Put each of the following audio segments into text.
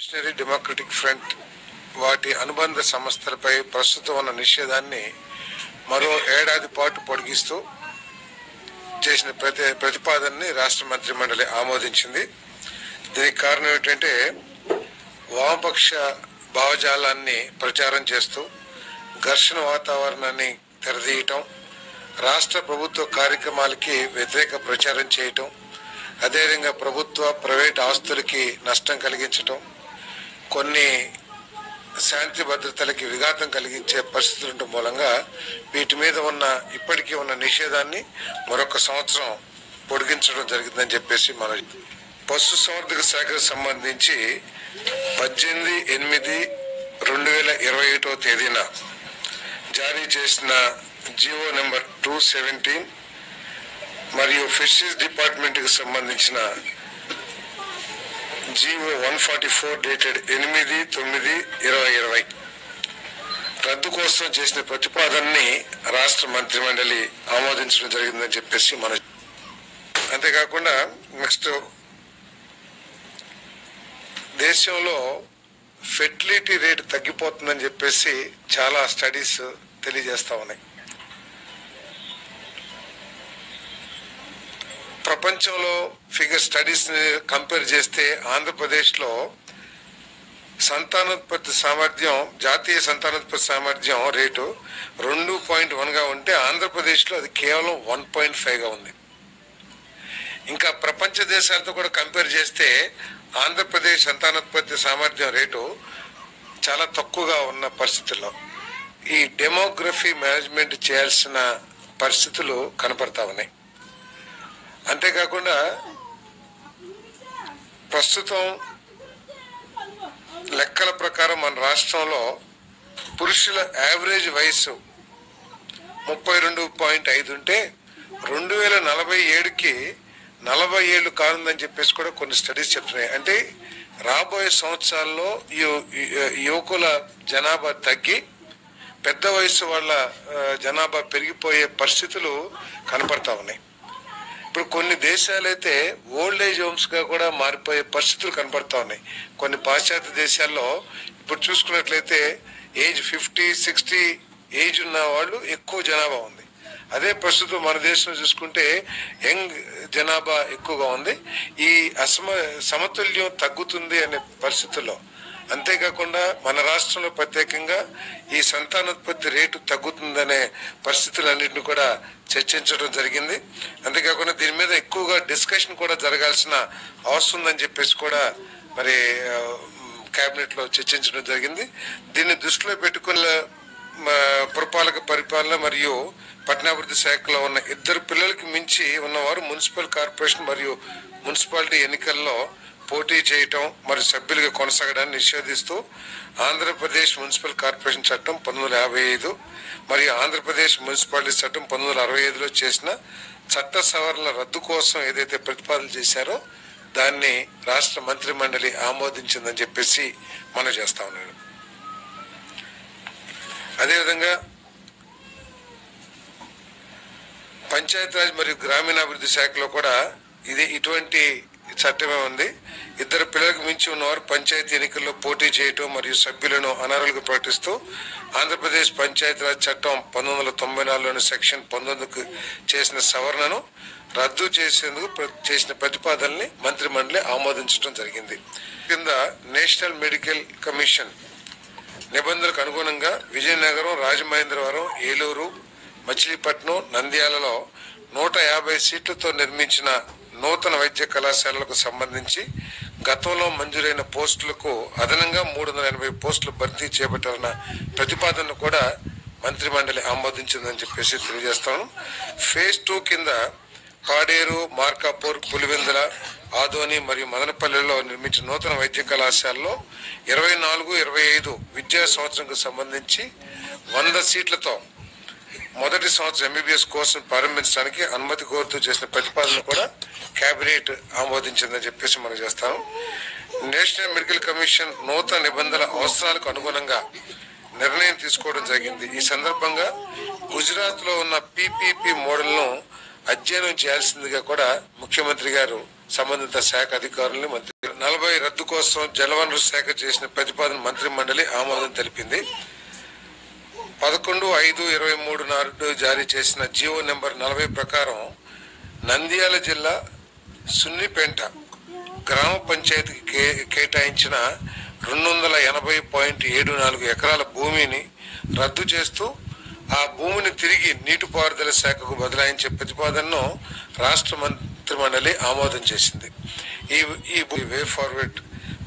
Revolutionary democratic front వాటి అనుబంధ సంస్థలపై ప్రస్తుతం ఉన్న నిషేధాన్ని మరో ఏడాది పాటు పొడిగిస్తూ చేసిన ప్రతిపాదనని రాష్ట్ర మంత్రి మండలి ఆమోదించింది. దీనికి కారణం ఏంటంటే వామపక్ష భావజాలాన్ని ప్రచారం చేస్తూ ఘర్షణ వాతావరణాన్ని తెరదీయటం, రాష్ట్ర ప్రభుత్వ కార్యక్రమాలకి వ్యతిరేక ప్రచారం చేయటం, అదేవిధంగా ప్రభుత్వ ప్రైవేట్ ఆస్తులకి నష్టం కలిగించటం, కొన్ని శాంతి భద్రతలకి విఘాతం కలిగించే పరిస్థితుల మూలంగా వీటి మీద ఉన్న ఇప్పటికీ ఉన్న నిషేధాన్ని మరొక సంవత్సరం పొడిగించడం జరిగిందని చెప్పేసి మన పశుసంవర్ధక శాఖకు సంబంధించి 18/8/2021 తేదీన జారీ చేసిన జీవో నెంబర్ 217 మరియు ఫిషరీస్ డిపార్ట్మెంట్కి సంబంధించిన జీవో 144 డేటెడ్ 8/9/2020 రద్దు కోసం చేసిన ప్రతిపాదనని రాష్ట్ర మంత్రి మండలి ఆమోదించడం జరిగిందని చెప్పేసి మన అంతేకాకుండా నెక్స్ట్ దేశంలో ఫెర్టిలిటీ రేట్ తగ్గిపోతుందని చెప్పేసి చాలా స్టడీస్ తెలియజేస్తా ఉన్నాయి. ప్రపంచంలో ఫిగర్ స్టడీస్ కంపేర్ చేస్తే ఆంధ్రప్రదేశ్లో సంతానోత్పత్తి సామర్థ్యం, జాతీయ సంతానోత్పత్తి సామర్థ్యం రేటు 2.1గా ఉంటే ఆంధ్రప్రదేశ్లో అది కేవలం 1.5గా ఉంది. ఇంకా ప్రపంచ దేశాలతో కూడా కంపేర్ చేస్తే ఆంధ్రప్రదేశ్ సంతానోత్పత్తి సామర్థ్యం రేటు చాలా తక్కువగా ఉన్న పరిస్థితుల్లో ఈ డెమోగ్రఫీ మేనేజ్మెంట్ చేయాల్సిన పరిస్థితులు కనపడతా ఉన్నాయి. అంతేకాకుండా ప్రస్తుతం లెక్కల ప్రకారం మన రాష్ట్రంలో పురుషుల యావరేజ్ వయసు 32.5 ఉంటే 2047కి 40 ఏళ్ళు కానుందని చెప్పేసి కూడా కొన్ని స్టడీస్ చెప్తున్నాయి. అంటే రాబోయే సంవత్సరాల్లో యువకుల జనాభా తగ్గి పెద్ద వయసు వాళ్ళ జనాభా పెరిగిపోయే పరిస్థితులు కనపడతా ఉన్నాయి. ఇప్పుడు కొన్ని దేశాలైతే ఓల్డ్ ఏజ్ హోమ్స్గా కూడా మారిపోయే పరిస్థితులు కనపడతా ఉన్నాయి. కొన్ని పాశ్చాత్య దేశాల్లో ఇప్పుడు చూసుకున్నట్లయితే ఏజ్ 50-60 ఏజ్ ఉన్న వాళ్ళు ఎక్కువ జనాభా ఉంది. అదే ప్రస్తుతం మన దేశంలో చూసుకుంటే యంగ్ జనాభా ఎక్కువగా ఉంది. ఈ సమతుల్యం తగ్గుతుంది అనే పరిస్థితుల్లో, అంతేకాకుండా మన రాష్ట్రంలో ప్రత్యేకంగా ఈ సంతానోత్పత్తి రేటు తగ్గుతుందనే పరిస్థితులన్నింటినీ కూడా చర్చించడం జరిగింది. అంతేకాకుండా దీని మీద ఎక్కువగా డిస్కషన్ కూడా జరగాల్సిన అవసరం ఉందని చెప్పేసి కూడా మరి కేబినెట్ లో చర్చించడం జరిగింది. దీన్ని దృష్టిలో పెట్టుకున్న పురపాలక పరిపాలన మరియు పట్టణాభివృద్ధి శాఖలో ఉన్న 2 పిల్లలకి మించి ఉన్నవారు మున్సిపల్ కార్పొరేషన్ మరియు మున్సిపాలిటీ ఎన్నికల్లో పోటీ చేయటం మరియు సభ్యులుగా కొనసాగడాన్ని నిషేధిస్తూ ఆంధ్రప్రదేశ్ మున్సిపల్ కార్పొరేషన్ చట్టం 1955 మరియు ఆంధ్రప్రదేశ్ మున్సిపాలిటీ చట్టం 1965లో చేసిన చట్ట సవరణల రద్దు కోసం ఏదైతే ప్రతిపాదన చేశారో దాన్ని రాష్ట్ర మంత్రి మండలి ఆమోదించిందని చెప్పేసి మనం చేస్తా ఉన్నాను. అదేవిధంగా పంచాయతీరాజ్ మరియు గ్రామీణాభివృద్ధి శాఖలో కూడా ఇటువంటి చట్టమే ఉంది. 2 పిల్లలకు మించి ఉన్నవారు పంచాయతీ ఎన్నికల్లో పోటీ చేయటం మరియు సభ్యులను అనర్హులుగా ప్రకటిస్తూ ఆంధ్రప్రదేశ్ పంచాయతీరాజ్ చట్టం 1994లోని సెక్షన్ 19కు చేసిన సవరణను రద్దు చేసేందుకు చేసిన ప్రతిపాదనని మంత్రి మండలి ఆమోదించడం జరిగింది. కింద నేషనల్ మెడికల్ కమిషన్ నిబంధనలకు అనుగుణంగా విజయనగరం, రాజమహేంద్రవరం, ఏలూరు, మచిలీపట్నం, నంద్యాలలో 150 సీట్లతో నిర్మించిన నూతన వైద్య కళాశాలలకు సంబంధించి గతంలో మంజూరైన పోస్టులకు అదనంగా 380 పోస్టులు భర్తీ చేపట్టాలన్న ప్రతిపాదనను కూడా మంత్రి మండలి ఆమోదించిందని చెప్పేసి తెలియజేస్తాను. ఫేజ్ 2 కింద పాడేరు, మార్కాపూర్, పులివెందుల, ఆదోని మరియు మదనపల్లిలో నిర్మించిన నూతన వైద్య కళాశాలలో 24-25 విద్యా సంవత్సరంకు సంబంధించి 100 సీట్లతో మొదటి సంవత్సరం ఎంబీబీఎస్ కోర్సును ప్రారంభించడానికి అనుమతి కోరుతూ చేసిన ప్రతిపాదన కూడా కేబినెట్ ఆమోదించిందని చెప్పేసి మనం చేస్తాం. నేషనల్ మెడికల్ కమిషన్ నూతన నిబంధనల అవసరాలకు అనుగుణంగా నిర్ణయం తీసుకోవడం జరిగింది. ఈ సందర్భంగా గుజరాత్ లో ఉన్న పీపీపీ మోడల్ ను అధ్యయనం చేయాల్సిందిగా కూడా ముఖ్యమంత్రి గారు సంబంధిత శాఖ అధికారులను మంత్రి 40 రద్దు కోసం జలవనరుల శాఖ చేసిన ప్రతిపాదన మంత్రి మండలి ఆమోదం తెలిపింది. 11/5/23 నాడు జారీ చేసిన జీవో నెంబర్ 40 ప్రకారం నంద్యాల జిల్లా సున్నిపెంట గ్రామ పంచాయతీకి కేటాయించిన 280.74 ఎకరాల భూమిని రద్దు చేస్తూ ఆ భూమిని తిరిగి నీటిపారుదల శాఖకు బదలాయించే ప్రతిపాదనను రాష్ట్ర మంత్రి మండలి ఆమోదం చేసింది. ఈ వే ఫార్వర్డ్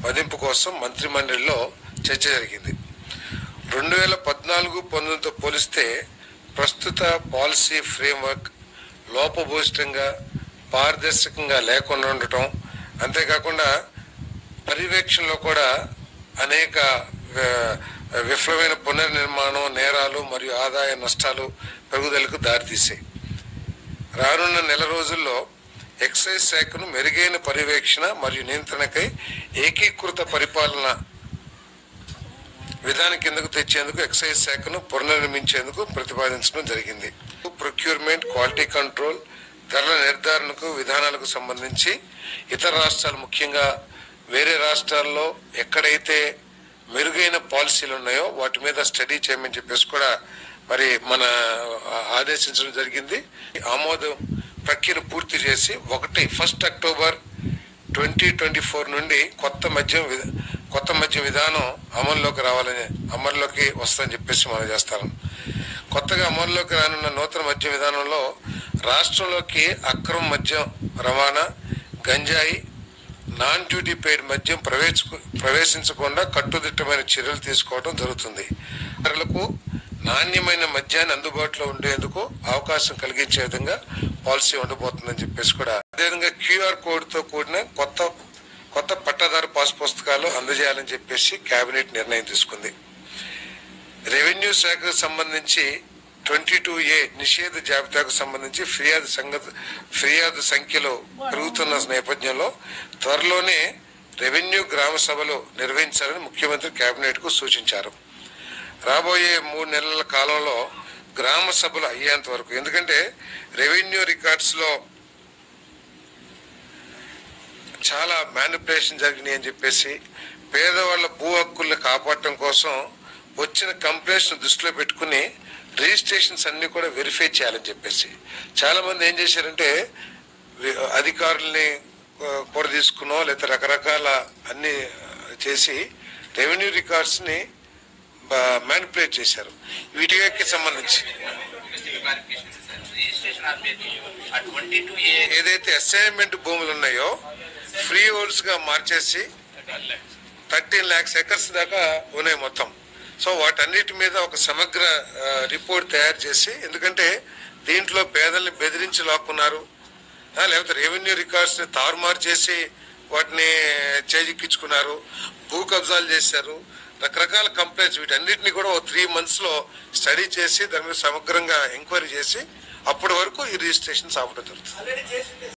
మదింపు కోసం మంత్రి మండలిలో చర్చ జరిగింది. 2014-19తో పోలిస్తే ప్రస్తుత పాలసీ ఫ్రేమ్వర్క్ లోపభూయిష్టంగా పారదర్శకంగా లేకుండా ఉండటం, అంతేకాకుండా పర్యవేక్షణలో కూడా అనేక విఫలమైన పునర్నిర్మాణం, నేరాలు మరియు ఆదాయ నష్టాలు పెరుగుదలకు దారితీశాయి. రానున్న నెల రోజుల్లో ఎక్సైజ్ శాఖను మెరుగైన పర్యవేక్షణ మరియు నియంత్రణకై ఏకీకృత పరిపాలన విధానం కిందకు తెచ్చేందుకు ఎక్సైజ్ శాఖను పునర్నిర్మించేందుకు ప్రతిపాదించడం జరిగింది. ప్రొక్యూర్మెంట్, క్వాలిటీ కంట్రోల్, ధరల నిర్ధారణకు విధానాలకు సంబంధించి ఇతర రాష్ట్రాలు, ముఖ్యంగా వేరే రాష్ట్రాల్లో ఎక్కడైతే మెరుగైన పాలసీలు ఉన్నాయో వాటి మీద స్టడీ చేయమని చెప్పేసి కూడా మరి మన ఆదేశించడం జరిగింది. ఆమోదం ప్రక్రియను పూర్తి చేసి 1 అక్టోబర్ 2024 నుండి కొత్త మద్యం విధానం అమల్లోకి వస్తుందని చెప్పేసి మనం చేస్తాను. కొత్తగా అమల్లోకి రానున్న నూతన మద్యం విధానంలో రాష్ట్రంలోకి అక్రమ మద్యం రవాణా, గంజాయి, నాన్ డ్యూటీ పెయిడ్ మద్యం ప్రవేశించకుండా కట్టుదిట్టమైన చర్యలు తీసుకోవడం జరుగుతుంది. ప్రజలకు నాణ్యమైన మద్యాన్ని అందుబాటులో ఉండేందుకు అవకాశం కలిగించే విధంగా పాలసీ ఉండబోతుందని చెప్పేసి కూడా, అదేవిధంగా QR కోడ్తో కూడిన కొత్త పట్టాదారు పాస్ పుస్తకాలు అందజేయాలని చెప్పేసి కేబినెట్ నిర్ణయం తీసుకుంది. రెవెన్యూ శాఖకు సంబంధించి 22A నిషేధ జాబితాకు సంబంధించి ఫిర్యాదు సంఖ్యలో పెరుగుతున్న నేపథ్యంలో త్వరలోనే రెవెన్యూ గ్రామ సభలు నిర్వహించాలని ముఖ్యమంత్రి కేబినెట్ కు సూచించారు. రాబోయే 3 నెలల కాలంలో గ్రామ సభలు అయ్యేంత వరకు, ఎందుకంటే రెవెన్యూ రికార్డ్స్ లో చాలా మ్యానిపులేషన్ జరిగినాయి అని చెప్పేసి, పేదవాళ్ల భూ హక్కుల్ని కాపాడటం కోసం వచ్చిన కంప్లైంట్స్ దృష్టిలో పెట్టుకుని రిజిస్ట్రేషన్స్ అన్ని కూడా వెరిఫై చేయాలని చెప్పేసి చాలా మంది ఏం చేశారంటే అధికారుల్ని కూడా తీసుకున్నో లేదా రకరకాల అన్ని చేసి రెవెన్యూ రికార్డ్స్ ని మ్యానిపులేట్ చేశారు. వీటికి సంబంధించి ఏదైతే అసైన్మెంట్ భూములు ఉన్నాయో ఫ్రీ హోల్డ్స్ గా మార్చేసి 13 lakhs acres దాకా ఉన్నాయి మొత్తం. సో వాటన్నిటి మీద ఒక సమగ్ర రిపోర్ట్ తయారు చేసి, ఎందుకంటే దీంట్లో పేదల్ని బెదిరించి లాక్కున్నారు, లేకపోతే రెవెన్యూ రికార్డ్స్ ని తారుమారు చేసి వాటిని చేజిక్కించుకున్నారు, భూ కబ్జాలు చేశారు, రకరకాల కంప్లైంట్స్, వీటన్నిటిని కూడా 3 months లో స్టడీ చేసి దాని మీద సమగ్రంగా ఎంక్వైరీ చేసి అప్పటి వరకు ఈ రిజిస్ట్రేషన్స్ ఆపడం జరుగుతుంది.